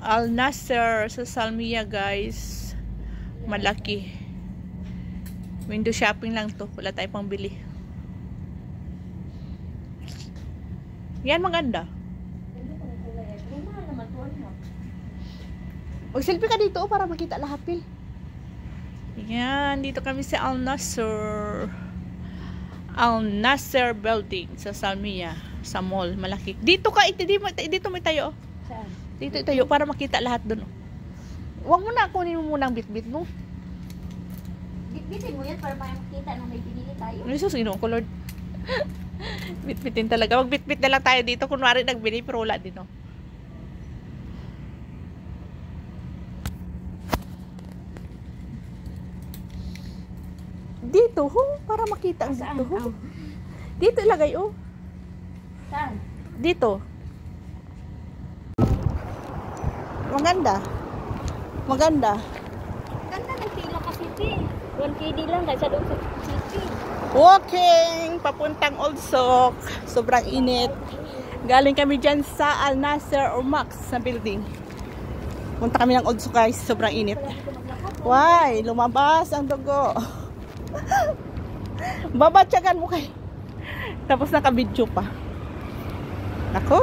Al Nasser sa Salmiya, guys. Malaki. Window shopping lang to. Wala tayong pangbili. Yan, maganda. Mag-selfie ka dito para makita lahat, Pil. Yan, dito kami sa Al Nasser. Al Nasser Building sa Salmiya, sa mall, malaki. Dito ka, dito may tayo. Saan? Dito tayo para makita lahat doon. Huwag mo na kunin mo muna ang bitbit mo. Bitbitin mo yan para makita na may pinili tayo. Ano yung sino ko, Lord? Bitbitin talaga. Magbitbit na lang tayo dito. Kunwari nagbili, pero wala din, no? Dito, para makita ang Saan? dito, Dito ilagay, Saan? Dito. Maganda. Maganda. Ganda ng pila kasi, Pi. 1KD lang kaysa doon sa city. Walking, papuntang Old Sock. Sobrang init. Galing kami dyan sa Al Nasser or Max na building. Punta kami ng Old Sock, guys. Sobrang init. Why? Lumabas ang dugo. Babatsagan mo kay. Tapos naka-video pa. Nako.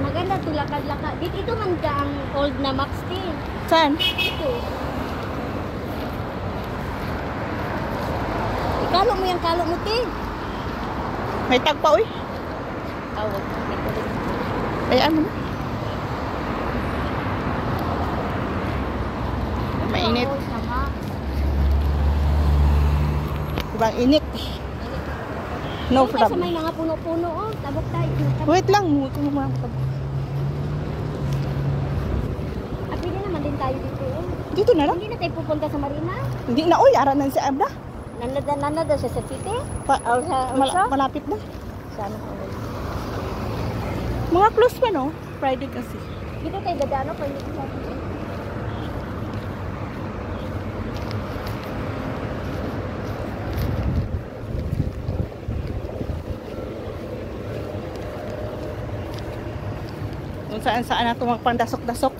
Maganda to lakad-lakad. Ito man ka ang old na Max T. Saan? Ito. Ikalo mo yung kalo mo, Ti. May tagpa, uy. Tawag. Ay, ano na? Mainit. Oo, sa Max. Sobrang init. No Doon tayo sa problem. may mga puno-puno, oh. Tabok tayo. Wait lang. At pwede naman din tayo dito, oh. Dito na lang. Hindi na tayo pupunta sa Marina. Hindi na, uy. Aranan si Abda. Nanada siya sa city. Or sa Ursa. Malapit na. Sana. Mga close pa, no? Friday kasi. Dito tayo dadano pa yung sa city. Kung saan na ito magpandasok-dasok.